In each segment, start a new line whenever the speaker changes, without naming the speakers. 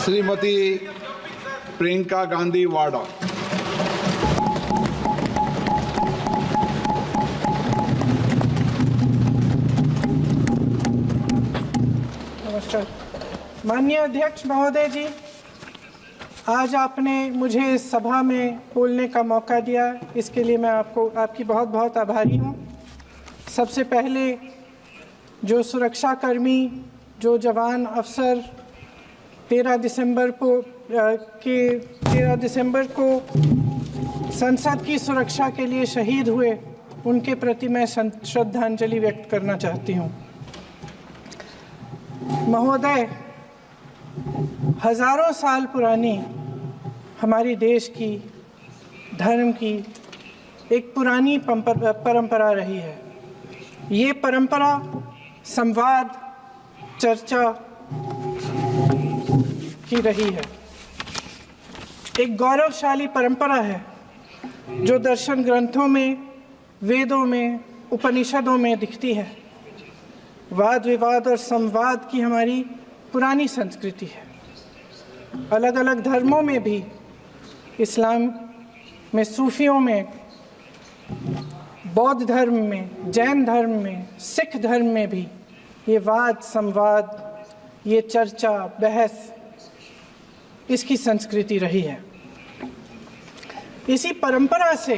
श्रीमती प्रियंका गांधी वाड़ा।
नमस्कार। माननीय अध्यक्ष महोदय जी, आज आपने मुझे इस सभा में बोलने का मौका दिया, इसके लिए मैं आपकी बहुत बहुत आभारी हूँ। सबसे पहले जो सुरक्षाकर्मी, जो जवान अफसर 13 दिसंबर को संसद की सुरक्षा के लिए शहीद हुए, उनके प्रति मैं श्रद्धांजलि व्यक्त करना चाहती हूँ। महोदय, हजारों साल पुरानी हमारी देश की, धर्म की एक पुरानी परंपरा रही है। ये परंपरा संवाद, चर्चा की रही है। एक गौरवशाली परंपरा है जो दर्शन ग्रंथों में, वेदों में, उपनिषदों में दिखती है। वाद विवाद और संवाद की हमारी पुरानी संस्कृति है। अलग अलग धर्मों में भी, इस्लाम में, सूफियों में, बौद्ध धर्म में, जैन धर्म में, सिख धर्म में भी ये वाद संवाद, ये चर्चा बहस, इसकी संस्कृति रही है। इसी परंपरा से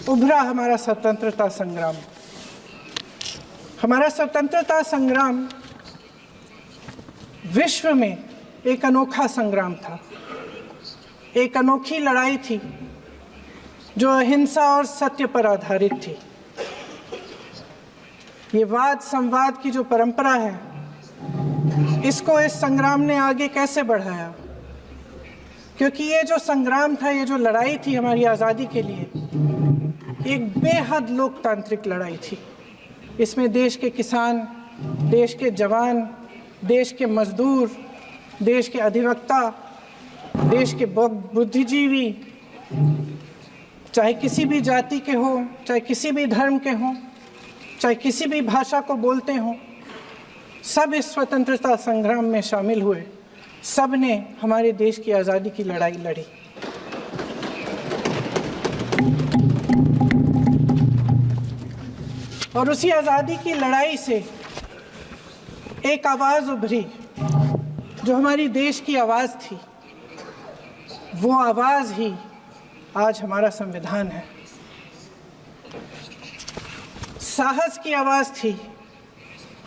उभरा हमारा स्वतंत्रता संग्राम। हमारा स्वतंत्रता संग्राम विश्व में एक अनोखा संग्राम था, एक अनोखी लड़ाई थी जो अहिंसा और सत्य पर आधारित थी। ये वाद संवाद की जो परंपरा है, इसको इस संग्राम ने आगे कैसे बढ़ाया? क्योंकि ये जो संग्राम था, ये जो लड़ाई थी हमारी आज़ादी के लिए, एक बेहद लोकतांत्रिक लड़ाई थी। इसमें देश के किसान, देश के जवान, देश के मजदूर, देश के अधिवक्ता, देश के बुद्धिजीवी, चाहे किसी भी जाति के हों, चाहे किसी भी धर्म के हों, चाहे किसी भी भाषा को बोलते हों, सब इस स्वतंत्रता संग्राम में शामिल हुए। सब ने हमारे देश की आज़ादी की लड़ाई लड़ी। और उसी आज़ादी की लड़ाई से एक आवाज़ उभरी जो हमारी देश की आवाज़ थी। वो आवाज़ ही आज हमारा संविधान है। साहस की आवाज़ थी,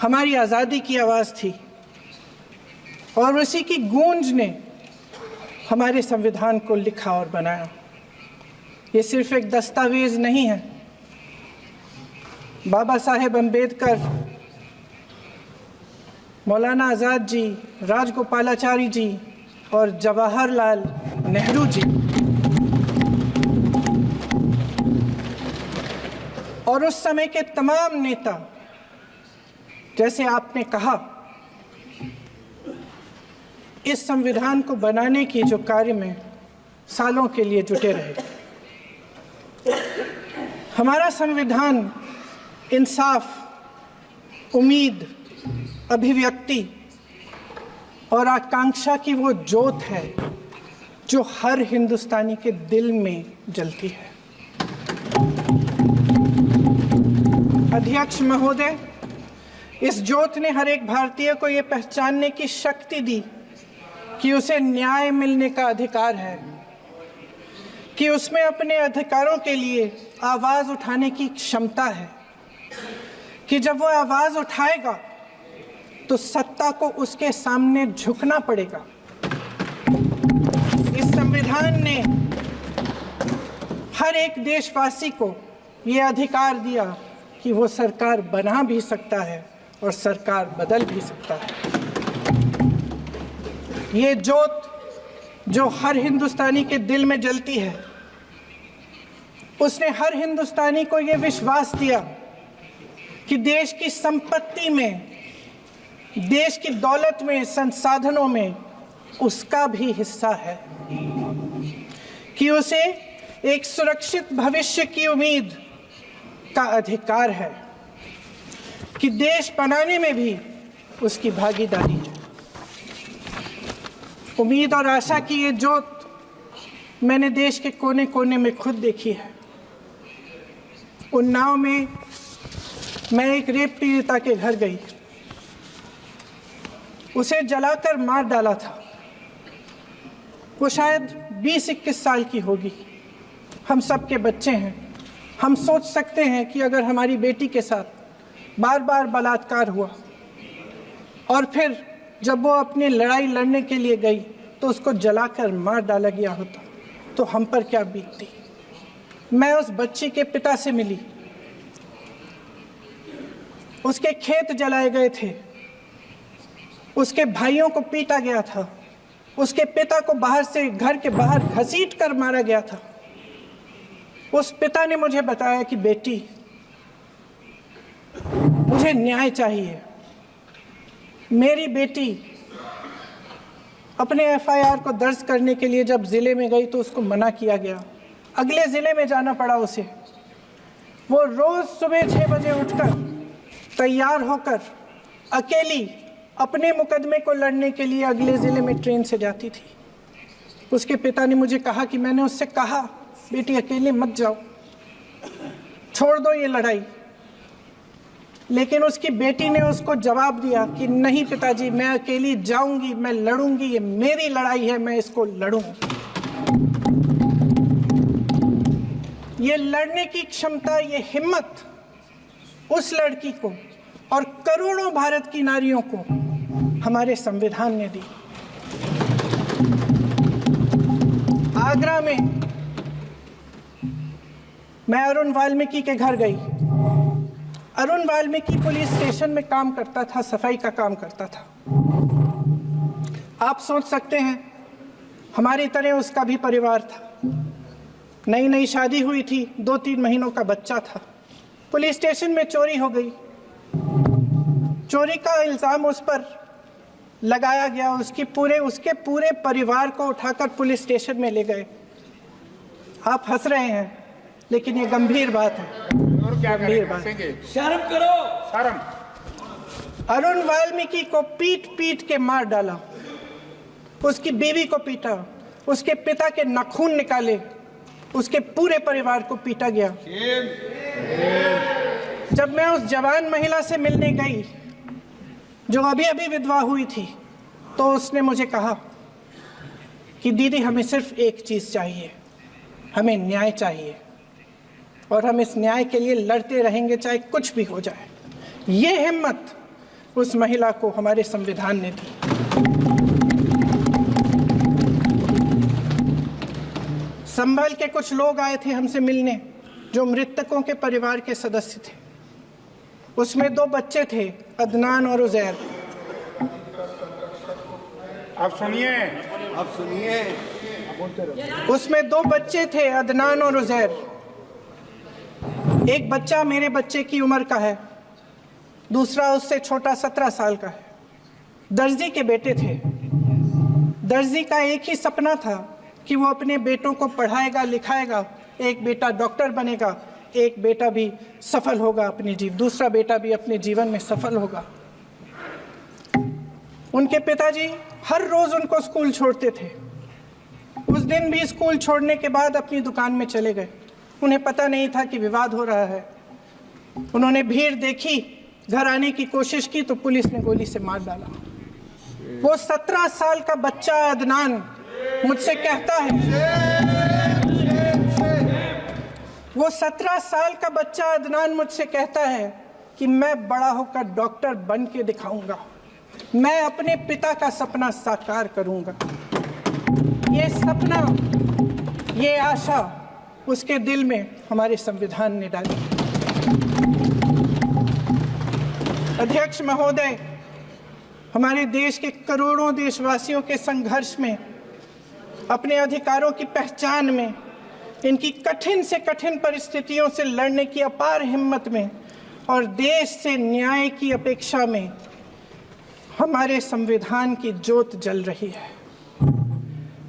हमारी आज़ादी की आवाज़ थी, और उसी की गूंज ने हमारे संविधान को लिखा और बनाया। ये सिर्फ एक दस्तावेज नहीं है। बाबा साहेब अम्बेडकर, मौलाना आज़ाद जी, राजगोपालाचारी जी और जवाहरलाल नेहरू जी और उस समय के तमाम नेता, जैसे आपने कहा, इस संविधान को बनाने की जो कार्य में सालों के लिए जुटे रहे। हमारा संविधान इंसाफ, उम्मीद, अभिव्यक्ति और आकांक्षा की वो ज्योत है जो हर हिंदुस्तानी के दिल में जलती है। अध्यक्ष महोदय, इस ज्योत ने हर एक भारतीय को ये पहचानने की शक्ति दी कि उसे न्याय मिलने का अधिकार है, कि उसमें अपने अधिकारों के लिए आवाज़ उठाने की क्षमता है, कि जब वो आवाज़ उठाएगा तो सत्ता को उसके सामने झुकना पड़ेगा। इस संविधान ने हर एक देशवासी को ये अधिकार दिया कि वो सरकार बना भी सकता है और सरकार बदल भी सकता है। ये ज्योत जो हर हिंदुस्तानी के दिल में जलती है, उसने हर हिंदुस्तानी को ये विश्वास दिया कि देश की संपत्ति में, देश की दौलत में, संसाधनों में उसका भी हिस्सा है, कि उसे एक सुरक्षित भविष्य की उम्मीद का अधिकार है, कि देश बनाने में भी उसकी भागीदारी है। उम्मीद और आशा की ये जोत मैंने देश के कोने कोने में खुद देखी है। उन्नाव में मैं एक रेप पीड़िता के घर गई, उसे जलाकर मार डाला था। वो शायद 20-21 साल की होगी। हम सब के बच्चे हैं। हम सोच सकते हैं कि अगर हमारी बेटी के साथ बार बार बलात्कार हुआ और फिर जब वो अपनी लड़ाई लड़ने के लिए गई तो उसको जलाकर मार डाला गया होता तो हम पर क्या बीतती। मैं उस बच्ची के पिता से मिली। उसके खेत जलाए गए थे, उसके भाइयों को पीटा गया था, उसके पिता को बाहर से घर के बाहर घसीट कर मारा गया था। उस पिता ने मुझे बताया कि बेटी, मुझे न्याय चाहिए। मेरी बेटी अपने एफआईआर को दर्ज करने के लिए जब जिले में गई तो उसको मना किया गया। अगले जिले में जाना पड़ा उसे। वो रोज सुबह 6 बजे उठकर तैयार होकर अकेली अपने मुकदमे को लड़ने के लिए अगले जिले में ट्रेन से जाती थी। उसके पिता ने मुझे कहा कि मैंने उससे कहा, बेटी अकेले मत जाओ, छोड़ दो ये लड़ाई। लेकिन उसकी बेटी ने उसको जवाब दिया कि नहीं पिताजी, मैं अकेली जाऊंगी, मैं लड़ूंगी, ये मेरी लड़ाई है, मैं इसको लड़ूंगी। ये लड़ने की क्षमता, ये हिम्मत उस लड़की को और करोड़ों भारत की नारियों को हमारे संविधान ने दी। आगरा में मैं अरुण वाल्मीकि के घर गई। अरुण वाल्मीकि पुलिस स्टेशन में काम करता था, सफाई का काम करता था। आप सोच सकते हैं हमारी तरह उसका भी परिवार था। नई नई शादी हुई थी, 2-3 महीनों का बच्चा था। पुलिस स्टेशन में चोरी हो गई। चोरी का इल्जाम उस पर लगाया गया। उसके पूरे परिवार को उठाकर पुलिस स्टेशन में ले गए। आप हंस रहे हैं, लेकिन ये गंभीर बात है। गंभीर बात।
शर्म करो, शर्म।
अरुण वाल्मीकि को पीट पीट के मार डाला, उसकी बीवी को पीटा, उसके पिता के नाखून निकाले, उसके पूरे परिवार को पीटा गया। जब मैं उस जवान महिला से मिलने गई जो अभी अभी विधवा हुई थी, तो उसने मुझे कहा कि दीदी, हमें सिर्फ एक चीज चाहिए, हमें न्याय चाहिए और हम इस न्याय के लिए लड़ते रहेंगे, चाहे कुछ भी हो जाए। ये हिम्मत उस महिला को हमारे संविधान ने दी। संभल के कुछ लोग आए थे हमसे मिलने जो मृतकों के परिवार के सदस्य थे। उसमें 2 बच्चे थे, अदनान और उजैर।
आप सुनिए।
उसमें 2 बच्चे थे, अदनान और उजैर। एक बच्चा मेरे बच्चे की उम्र का है, दूसरा उससे छोटा 17 साल का है। दर्जी के बेटे थे। दर्जी का एक ही सपना था कि वो अपने बेटों को पढ़ाएगा, लिखाएगा। एक बेटा डॉक्टर बनेगा, एक बेटा भी सफल होगा दूसरा बेटा भी अपने जीवन में सफल होगा। उनके पिताजी हर रोज उनको स्कूल छोड़ते थे। उस दिन भी स्कूल छोड़ने के बाद अपनी दुकान में चले गए। उन्हें पता नहीं था कि विवाद हो रहा है। उन्होंने भीड़ देखी, घर आने की कोशिश की तो पुलिस ने गोली से मार डाला। वो 17 साल का बच्चा अदनान मुझसे कहता है, वो 17 साल का बच्चा अदनान मुझसे कहता है कि मैं बड़ा होकर डॉक्टर बन के दिखाऊंगा, मैं अपने पिता का सपना साकार करूंगा। ये सपना, ये आशा उसके दिल में हमारे संविधान ने डाली। अध्यक्ष महोदय, हमारे देश के करोड़ों देशवासियों के संघर्ष में, अपने अधिकारों की पहचान में, इनकी कठिन से कठिन परिस्थितियों से लड़ने की अपार हिम्मत में और देश से न्याय की अपेक्षा में हमारे संविधान की ज्योत जल रही है।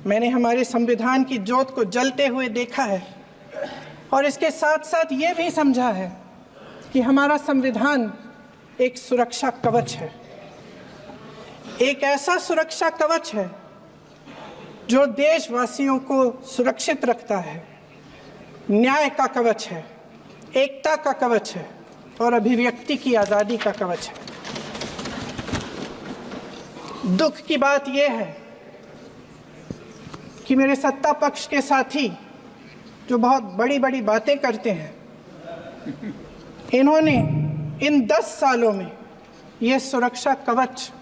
मैंने हमारे संविधान की ज्योत को जलते हुए देखा है और इसके साथ साथ ये भी समझा है कि हमारा संविधान एक सुरक्षा कवच है। एक ऐसा सुरक्षा कवच है जो देशवासियों को सुरक्षित रखता है, न्याय का कवच है, एकता का कवच है और अभिव्यक्ति की आज़ादी का कवच है। दुख की बात यह है कि मेरे सत्ता पक्ष के साथी जो बहुत बड़ी बड़ी बातें करते हैं, इन्होंने इन 10 सालों में ये सुरक्षा कवच,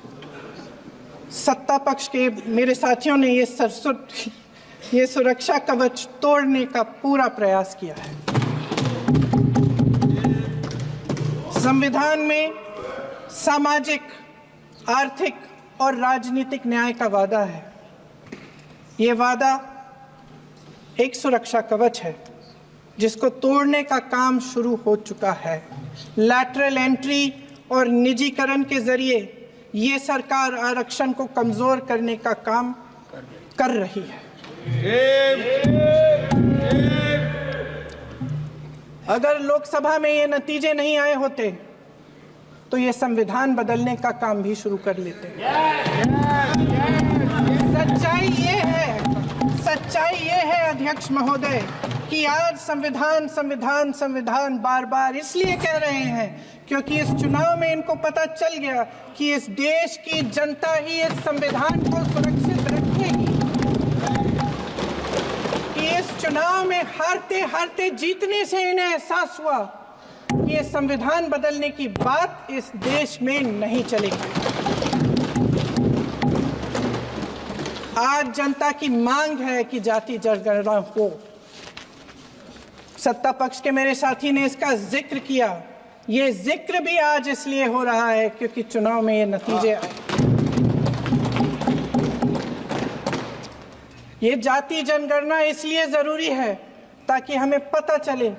सत्ता पक्ष के मेरे साथियों ने ये सुरक्षा कवच तोड़ने का पूरा प्रयास किया है। संविधान में सामाजिक, आर्थिक और राजनीतिक न्याय का वादा है। ये वादा एक सुरक्षा कवच है जिसको तोड़ने का काम शुरू हो चुका है। लैटरल एंट्री और निजीकरण के जरिए ये सरकार आरक्षण को कमजोर करने का काम कर रही है। अगर लोकसभा में ये नतीजे नहीं आए होते तो ये संविधान बदलने का काम भी शुरू कर लेते। सच्चाई ये है अध्यक्ष महोदय कि आज संविधान बार बार इसलिए कह रहे हैं क्योंकि इस चुनाव में इनको पता चल गया कि इस देश की जनता ही इस संविधान को सुरक्षित रखेगी, कि इस चुनाव में हारते हारते जीतने से इन्हें एहसास हुआ कि ये संविधान बदलने की बात इस देश में नहीं चलेगी। आज जनता की मांग है कि जाति जनगणना हो। सत्ता पक्ष के मेरे साथी ने इसका जिक्र किया। ये जिक्र भी आज इसलिए हो रहा है क्योंकि चुनाव में ये नतीजे आए। ये जाति जनगणना इसलिए जरूरी है ताकि हमें पता चले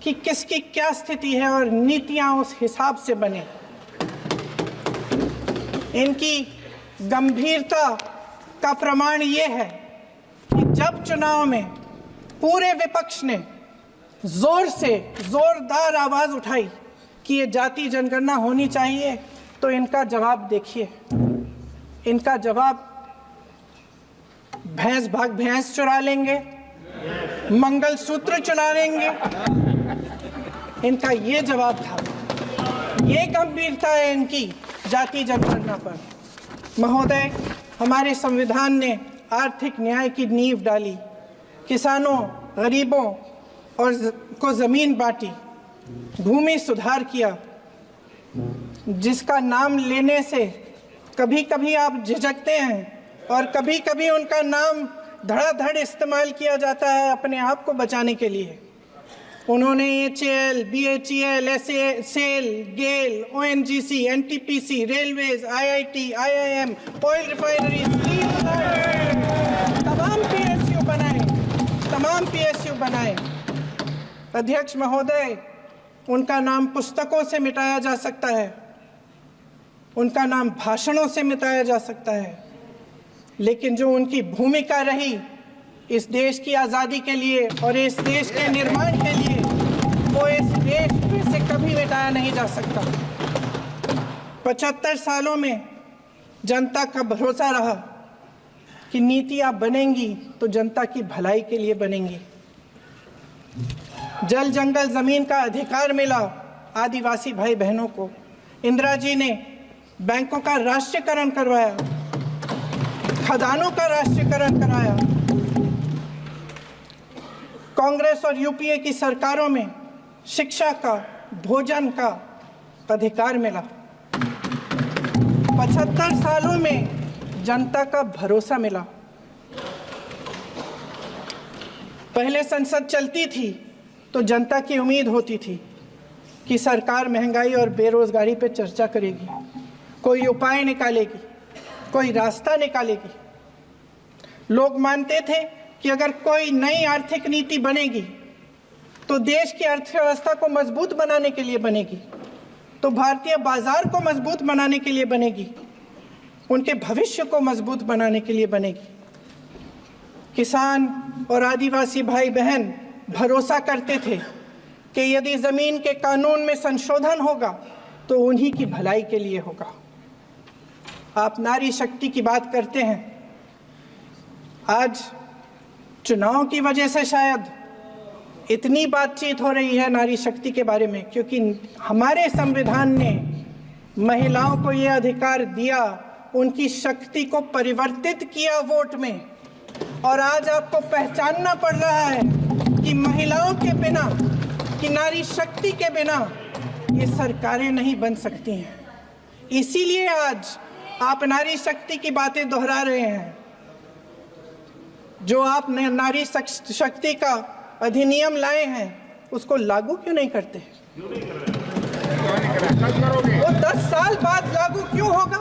कि किसकी क्या स्थिति है और नीतियां उस हिसाब से बने। इनकी गंभीरता का प्रमाण ये है कि जब चुनाव में पूरे विपक्ष ने जोरदार आवाज उठाई कि ये जाति जनगणना होनी चाहिए, तो इनका जवाब देखिए। इनका जवाब भैंस भाग भैंस चुरा लेंगे, मंगलसूत्र चुरा लेंगे, इनका ये जवाब था। ये गंभीरता है इनकी जाति जनगणना पर। महोदय, हमारे संविधान ने आर्थिक न्याय की नींव डाली, किसानों, गरीबों और को जमीन बांटी, भूमि सुधार किया, जिसका नाम लेने से कभी कभी आप झिझकते हैं और कभी कभी उनका नाम धड़ाधड़ इस्तेमाल किया जाता है अपने आप को बचाने के लिए। उन्होंने HAL, BHEL, SAIL, GAIL, ONGC, NTPC, railways, IIT, IIM, oil refineries, तमाम PSU बनाए। अध्यक्ष महोदय, उनका नाम पुस्तकों से मिटाया जा सकता है, उनका नाम भाषणों से मिटाया जा सकता है, लेकिन जो उनकी भूमिका रही इस देश की आज़ादी के लिए और इस देश के निर्माण के लिए, वो इस देश में से कभी मिटाया नहीं जा सकता। 75 सालों में जनता का भरोसा रहा कि नीतियाँ बनेंगी तो जनता की भलाई के लिए बनेंगी। जल जंगल जमीन का अधिकार मिला आदिवासी भाई बहनों को। इंदिरा जी ने बैंकों का राष्ट्रीयकरण करवाया, खदानों का राष्ट्रीयकरण कराया। कांग्रेस और यूपीए की सरकारों में शिक्षा का, भोजन का अधिकार मिला। 75 सालों में जनता का भरोसा मिला। पहले संसद चलती थी तो जनता की उम्मीद होती थी कि सरकार महंगाई और बेरोजगारी पर चर्चा करेगी, कोई उपाय निकालेगी, कोई रास्ता निकालेगी। लोग मानते थे कि अगर कोई नई आर्थिक नीति बनेगी तो देश की अर्थव्यवस्था को मजबूत बनाने के लिए बनेगी, तो भारतीय बाजार को मजबूत बनाने के लिए बनेगी, उनके भविष्य को मजबूत बनाने के लिए बनेगी। किसान और आदिवासी भाई बहन भरोसा करते थे कि यदि जमीन के कानून में संशोधन होगा तो उन्हीं की भलाई के लिए होगा। आप नारी शक्ति की बात करते हैं, आज चुनाव की वजह से शायद इतनी बातचीत हो रही है नारी शक्ति के बारे में, क्योंकि हमारे संविधान ने महिलाओं को ये अधिकार दिया, उनकी शक्ति को परिवर्तित किया वोट में। और आज आपको पहचानना पड़ रहा है कि महिलाओं के बिना, कि नारी शक्ति के बिना ये सरकारें नहीं बन सकती हैं। इसीलिए आज आप नारी शक्ति की बातें दोहरा रहे हैं। जो आप नारी शक्ति का अधिनियम लाए हैं उसको लागू क्यों नहीं करते? वो 10 साल बाद लागू क्यों होगा?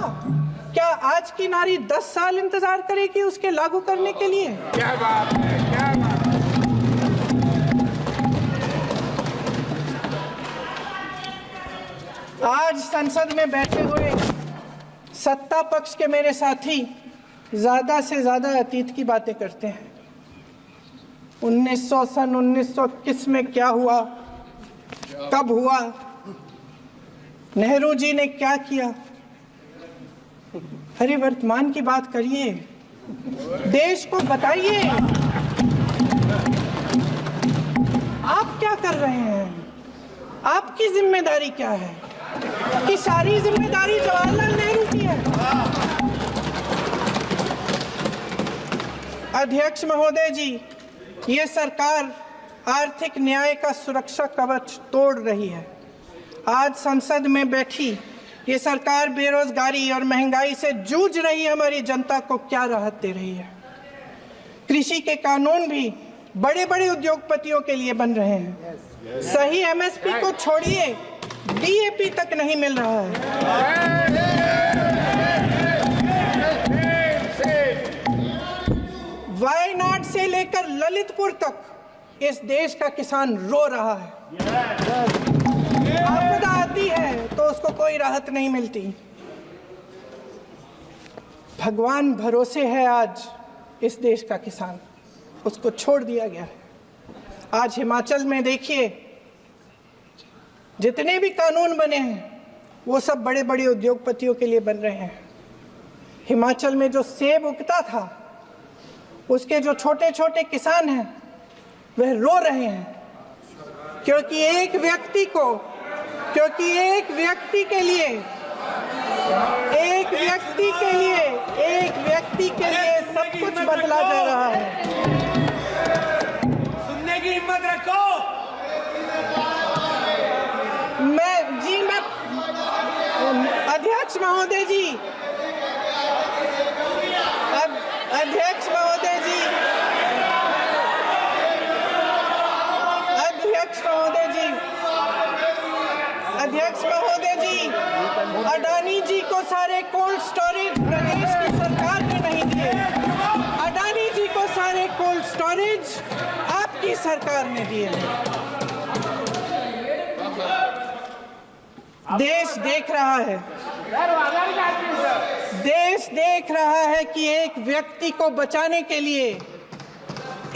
क्या आज की नारी 10 साल इंतजार करेगी उसके लागू करने के लिए?
क्या बात है, क्या बात है।
आज संसद में बैठे हुए सत्ता पक्ष के मेरे साथी ज्यादा से ज्यादा अतीत की बातें करते हैं। 1900 किस में क्या हुआ, कब हुआ, नेहरू जी ने क्या किया। अरे वर्तमान की बात करिए, देश को बताइए आप क्या कर रहे हैं, आपकी जिम्मेदारी क्या है? कि सारी जिम्मेदारी जवाहरलाल नेहरू की है। अध्यक्ष महोदय जी, ये सरकार आर्थिक न्याय का सुरक्षा कवच तोड़ रही है। आज संसद में बैठी ये सरकार बेरोजगारी और महंगाई से जूझ रही हमारी जनता को क्या राहत दे रही है? कृषि के कानून भी बड़े बड़े उद्योगपतियों के लिए बन रहे हैं। सही एमएसपी को छोड़िए, डीएपी तक नहीं मिल रहा है। वायनाड से लेकर ललितपुर तक इस देश का किसान रो रहा है। आपदा आती है तो उसको कोई राहत नहीं मिलती। भगवान भरोसे है आज इस देश का किसान, उसको छोड़ दिया गया है। आज हिमाचल में देखिए, जितने भी कानून बने हैं वो सब बड़े बड़े उद्योगपतियों के लिए बन रहे हैं। हिमाचल में जो सेब उगता था, उसके जो छोटे छोटे किसान हैं वह रो रहे हैं, क्योंकि एक व्यक्ति के लिए सब कुछ बदला जा रहा है।
सुनने की हिम्मत रखो।
मैं अध्यक्ष महोदय जी, अध्यक्ष महोदय जी, अडानी जी को सारे कोल्ड स्टोरेज प्रदेश की सरकार ने नहीं दिए। अडानी जी को सारे कोल्ड स्टोरेज आपकी सरकार ने दिए। देश देख रहा है कि एक व्यक्ति को बचाने के लिए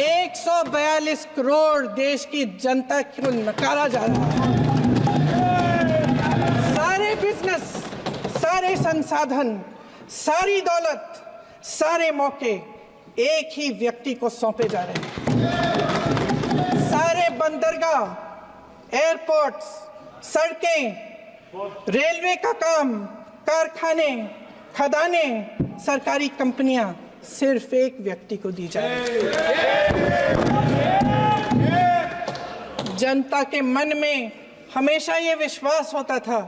142 करोड़ देश की जनता को नकारा जा रहा है। सारे बिजनेस, सारे संसाधन, सारी दौलत, सारे मौके एक ही व्यक्ति को सौंपे जा रहे हैं। सारे बंदरगाह, एयरपोर्ट्स, सड़कें, रेलवे का काम, कारखाने, खदाने, सरकारी कंपनियां सिर्फ एक व्यक्ति को दी जा रही है। जनता के मन में हमेशा ये विश्वास होता था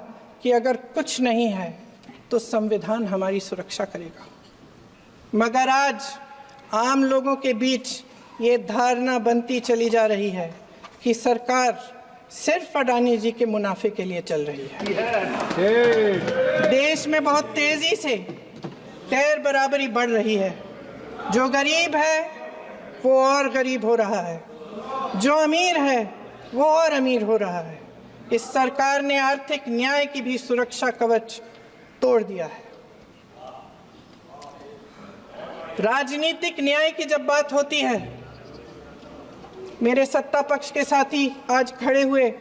कि अगर कुछ नहीं है तो संविधान हमारी सुरक्षा करेगा, मगर आज आम लोगों के बीच ये धारणा बनती चली जा रही है कि सरकार सिर्फ अडानी जी के मुनाफे के लिए चल रही है। देश में बहुत तेजी से गैर बराबरी बढ़ रही है। जो गरीब है वो और गरीब हो रहा है, जो अमीर है वो और अमीर हो रहा है। इस सरकार ने आर्थिक न्याय की भी सुरक्षा कवच तोड़ दिया है। राजनीतिक न्याय की जब बात होती है, मेरे सत्ता पक्ष के साथी आज खड़े हुए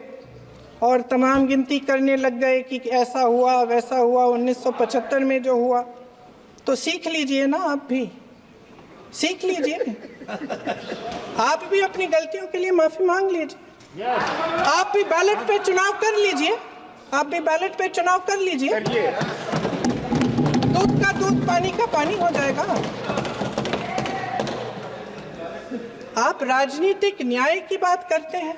और तमाम गिनती करने लग गए कि ऐसा हुआ वैसा हुआ, 1975 में जो हुआ, तो सीख लीजिए ना आप भी। सीख लीजिए। आप भी अपनी गलतियों के लिए माफी मांग लीजिए। आप भी बैलेट पे चुनाव कर लीजिए। आप भी बैलेट पे चुनाव कर लीजिए। दूध का दूध, पानी का पानी हो जाएगा। आप राजनीतिक न्याय की बात करते हैं,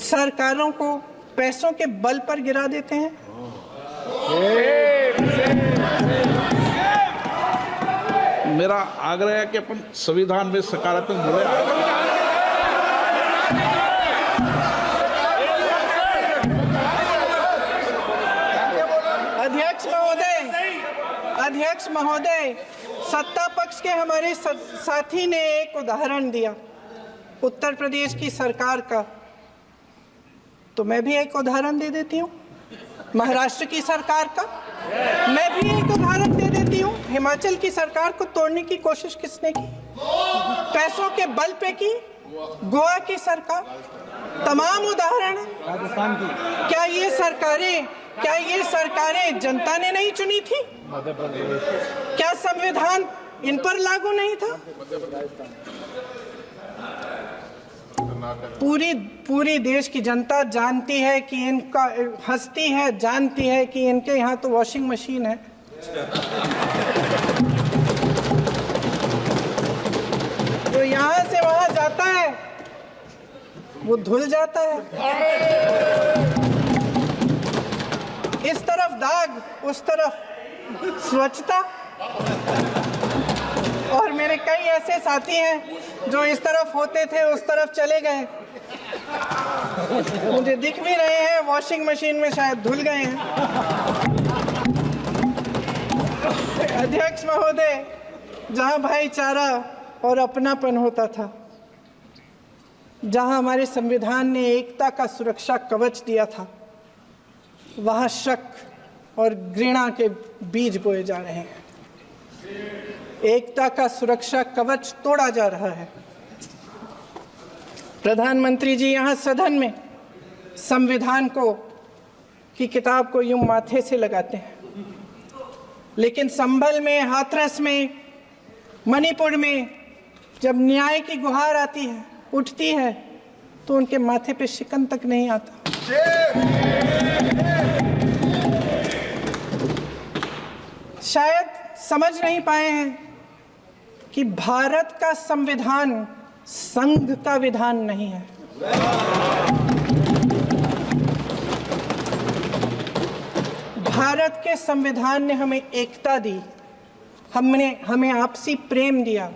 सरकारों को पैसों के बल पर गिरा देते हैं।
मेरा आग्रह है कि अपन संविधान में सकारात्मक बोले।
अध्यक्ष महोदय, सत्ता पक्ष के हमारे साथी ने एक उदाहरण दिया उत्तर प्रदेश की सरकार का, तो मैं भी एक उदाहरण दे देती हूँ महाराष्ट्र की सरकार का। मैं भी एक उदाहरण दे देती हूँ हिमाचल की सरकार को तोड़ने की कोशिश किसने की, पैसों के बल पे की, गोवा की सरकार। तमाम उदाहरण
राजस्थान की।
क्या ये सरकारें जनता ने नहीं चुनी थी? क्या संविधान इन पर लागू नहीं था? पूरी देश की जनता जानती है कि इनका, हंसती है, जानती है कि इनके यहाँ तो वॉशिंग मशीन है। तो यहाँ से वहां जाता है, वो धुल जाता है। इस तरफ दाग, उस तरफ स्वच्छता। और मेरे कई ऐसे साथी हैं जो इस तरफ होते थे उस तरफ चले गए, मुझे दिख भी रहे हैं, वॉशिंग मशीन में शायद धुल गए हैं। अध्यक्ष महोदय, जहां भाईचारा और अपनापन होता था, जहां हमारे संविधान ने एकता का सुरक्षा कवच दिया था, वहां शक और घृणा के बीज बोए जा रहे हैं। एकता का सुरक्षा कवच तोड़ा जा रहा है। प्रधानमंत्री जी यहाँ सदन में संविधान की किताब को यूं माथे से लगाते हैं, लेकिन संभल में, हाथरस में, मणिपुर में जब न्याय की गुहार आती है, उठती है, तो उनके माथे पे शिकन तक नहीं आता। शायद समझ नहीं पाए हैं कि भारत का संविधान संघ का विधान नहीं है। भारत के संविधान ने हमें एकता दी, हमें आपसी प्रेम दिया।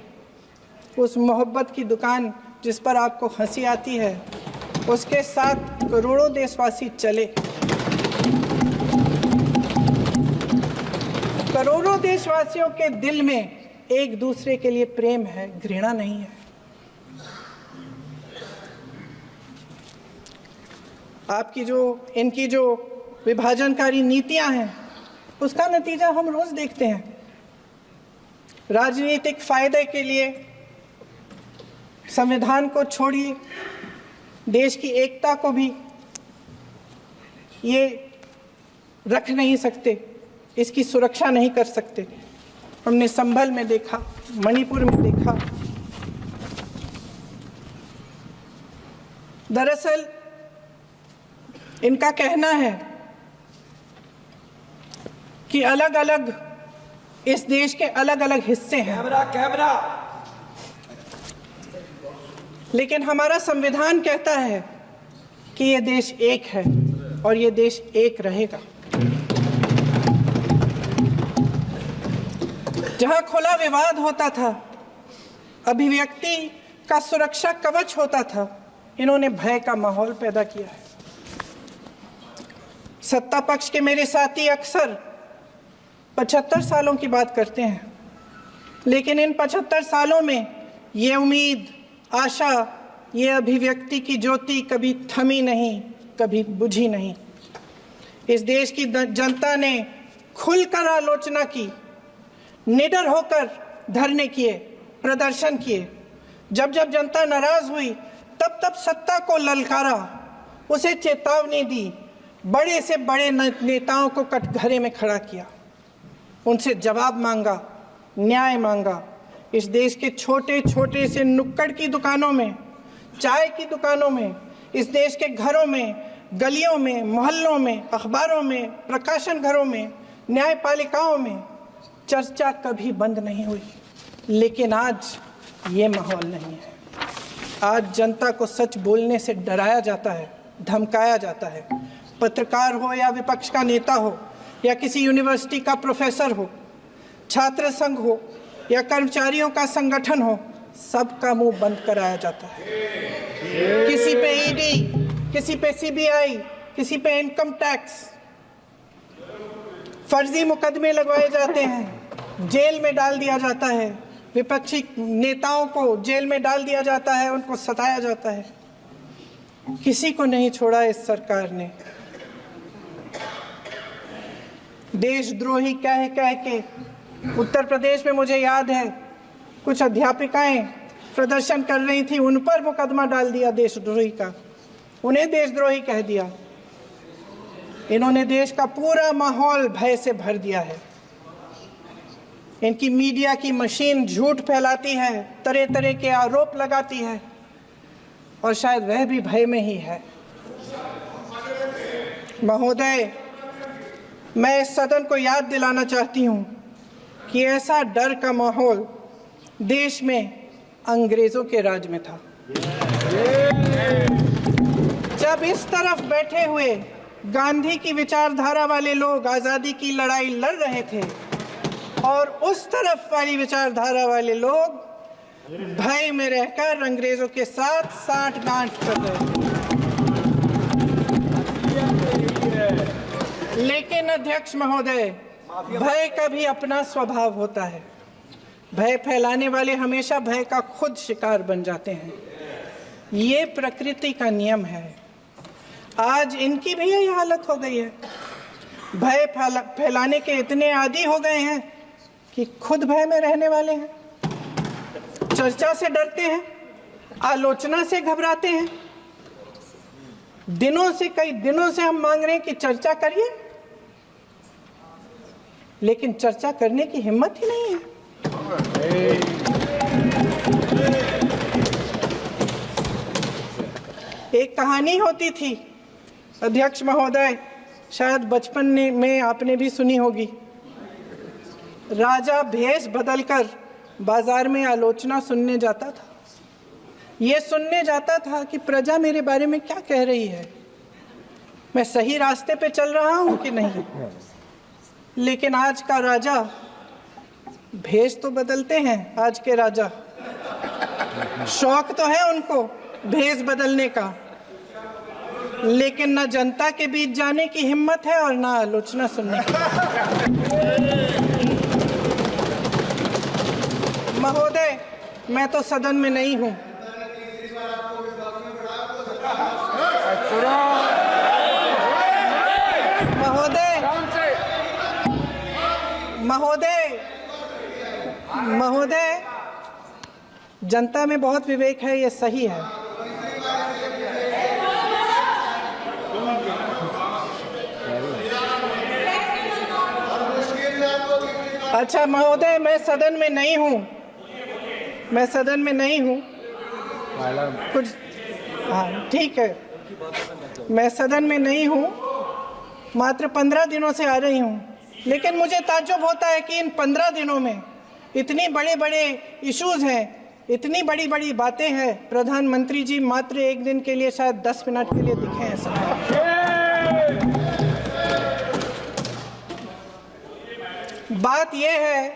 उस मोहब्बत की दुकान जिस पर आपको हंसी आती है, उसके साथ करोड़ों देशवासी चले। करोड़ों देशवासियों के दिल में एक दूसरे के लिए प्रेम है, घृणा नहीं है। इनकी जो विभाजनकारी नीतियां हैं, उसका नतीजा हम रोज देखते हैं। राजनीतिक फायदे के लिए संविधान को छोड़िए, देश की एकता को भी ये रख नहीं सकते, इसकी सुरक्षा नहीं कर सकते। हमने संभल में देखा, मणिपुर में देखा। दरअसल इनका कहना है कि अलग अलग इस देश के अलग अलग हिस्से हैं,
कैमरा।
लेकिन हमारा संविधान कहता है कि ये देश एक है और ये देश एक रहेगा। जहां खुला विवाद होता था, अभिव्यक्ति का सुरक्षा कवच होता था, इन्होंने भय का माहौल पैदा किया है। सत्ता पक्ष के मेरे साथी अक्सर 75 सालों की बात करते हैं, लेकिन इन 75 सालों में ये उम्मीद, आशा, ये अभिव्यक्ति की ज्योति कभी थमी नहीं, कभी बुझी नहीं। इस देश की जनता ने खुलकर आलोचना की, निडर होकर धरने किए, प्रदर्शन किए। जब जब जनता नाराज हुई, तब तब सत्ता को ललकारा, उसे चेतावनी दी, बड़े से बड़े नेताओं को कटघरे में खड़ा किया, उनसे जवाब मांगा, न्याय मांगा, इस देश के छोटे छोटे से नुक्कड़ की दुकानों में, चाय की दुकानों में, इस देश के घरों में, गलियों में, मोहल्लों में, अखबारों में, प्रकाशन घरों में, न्यायपालिकाओं में चर्चा कभी बंद नहीं हुई। लेकिन आज ये माहौल नहीं है। आज जनता को सच बोलने से डराया जाता है, धमकाया जाता है। पत्रकार हो या विपक्ष का नेता हो या किसी यूनिवर्सिटी का प्रोफेसर हो, छात्र संघ हो या कर्मचारियों का संगठन हो, सबका मुंह बंद कराया जाता है। किसी पे ईडी, किसी पे सीबीआई, किसी पे इनकम टैक्स, फर्जी मुकदमे लगवाए जाते हैं, जेल में डाल दिया जाता है, विपक्षी नेताओं को जेल में डाल दिया जाता है, उनको सताया जाता है। किसी को नहीं छोड़ा इस सरकार ने। देशद्रोही कह के उत्तर प्रदेश में मुझे याद है कुछ अध्यापिकाएं प्रदर्शन कर रही थी, उन पर मुकदमा डाल दिया देशद्रोही का, उन्हें देशद्रोही कह दिया। इन्होंने देश का पूरा माहौल भय से भर दिया है। इनकी मीडिया की मशीन झूठ फैलाती है, तरह तरह के आरोप लगाती है, और शायद वह भी भय में ही है। महोदय, मैं इस सदन को याद दिलाना चाहती हूँ कि ऐसा डर का माहौल देश में अंग्रेजों के राज में था। जब इस तरफ बैठे हुए गांधी की विचारधारा वाले लोग आज़ादी की लड़ाई लड़ रहे थे और उस तरफ वाली विचारधारा वाले लोग भय में रहकर अंग्रेजों के साथ साठ-गांठ कर रहे थे। लेकिन अध्यक्ष महोदय, भय का भी अपना स्वभाव होता है। भय फैलाने वाले हमेशा भय का खुद शिकार बन जाते हैं। ये प्रकृति का नियम है। आज इनकी भी यही हालत हो गई है। भय फैलाने के इतने आदी हो गए हैं कि खुद भय में रहने वाले हैं। चर्चा से डरते हैं, आलोचना से घबराते हैं। कई दिनों से हम मांग रहे हैं कि चर्चा करिए, लेकिन चर्चा करने की हिम्मत ही नहीं है। एक कहानी होती थी अध्यक्ष महोदय, शायद बचपन में आपने भी सुनी होगी। राजा भेष बदलकर बाजार में आलोचना सुनने जाता था। ये सुनने जाता था कि प्रजा मेरे बारे में क्या कह रही है, मैं सही रास्ते पे चल रहा हूं कि नहीं। लेकिन आज का राजा, भेष तो बदलते हैं आज के राजा, शौक तो है उनको भेष बदलने का, लेकिन न जनता के बीच जाने की हिम्मत है और न आलोचना सुनने की। महोदय, मैं तो सदन में नहीं हूं। महोदय, जनता में बहुत विवेक है, ये सही है। अच्छा महोदय, मैं सदन में नहीं हूँ, कुछ हाँ ठीक है, मैं सदन में नहीं हूँ, मात्र 15 दिनों से आ रही हूँ। लेकिन मुझे ताज्जुब होता है कि इन 15 दिनों में इतनी बड़े इश्यूज हैं, इतनी बड़ी बातें हैं, प्रधानमंत्री जी मात्र एक दिन के लिए शायद 10 मिनट के लिए दिखे हैं सब। बात यह है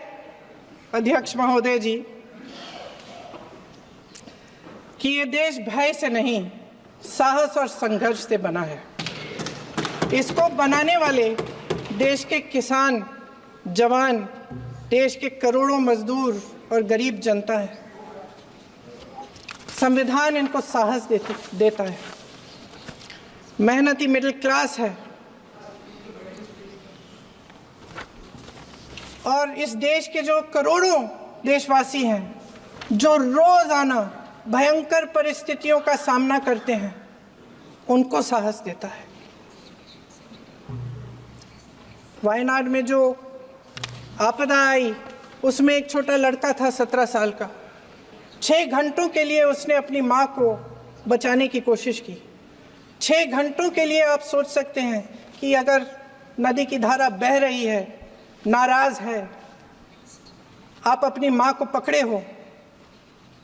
अध्यक्ष महोदय जी कि ये देश भय से नहीं, साहस और संघर्ष से बना है। इसको बनाने वाले देश के किसान, जवान, देश के करोड़ों मजदूर और गरीब जनता है। संविधान इनको साहस देता है। मेहनती मिडिल क्लास है और इस देश के जो करोड़ों देशवासी हैं, जो रोजाना भयंकर परिस्थितियों का सामना करते हैं, उनको साहस देता है। वायनाड में जो आपदा आई, उसमें एक छोटा लड़का था 17 साल का। 6 घंटों के लिए उसने अपनी माँ को बचाने की कोशिश की। 6 घंटों के लिए आप सोच सकते हैं कि अगर नदी की धारा बह रही है, नाराज है, आप अपनी माँ को पकड़े हो,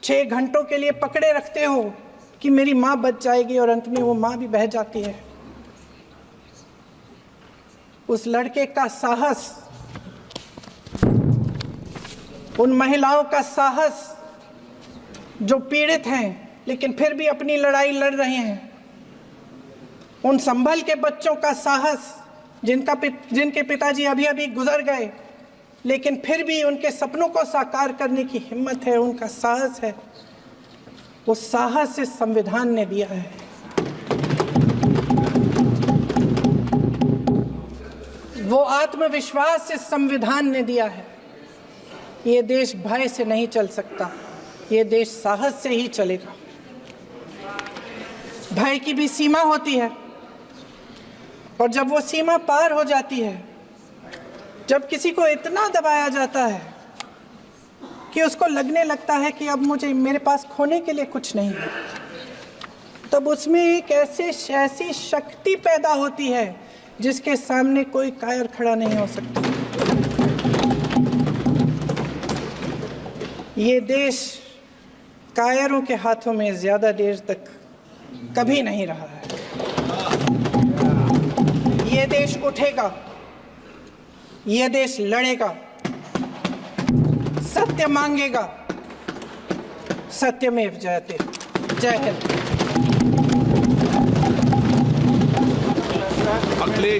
6 घंटों के लिए पकड़े रखते हो कि मेरी माँ बच जाएगी, और अंत में वो माँ भी बह जाती है। उस लड़के का साहस, उन महिलाओं का साहस जो पीड़ित हैं लेकिन फिर भी अपनी लड़ाई लड़ रहे हैं, उन संभल के बच्चों का साहस जिनके पिताजी अभी अभी गुजर गए लेकिन फिर भी उनके सपनों को साकार करने की हिम्मत है, उनका साहस है, वो साहस इस संविधान ने दिया है। वो आत्मविश्वास इस संविधान ने दिया है। ये देश भय से नहीं चल सकता, ये देश साहस से ही चलेगा। भय की भी सीमा होती है, और जब वो सीमा पार हो जाती है, जब किसी को इतना दबाया जाता है कि उसको लगने लगता है कि अब मेरे पास खोने के लिए कुछ नहीं है, तब उसमें एक ऐसी शक्ति पैदा होती है जिसके सामने कोई कायर खड़ा नहीं हो सकता। ये देश कायरों के हाथों में ज्यादा देर तक कभी नहीं रहा है। ये देश उठेगा, ये देश लड़ेगा, सत्य मांगेगा, सत्यमेव जयते। जय हिंद।
अगले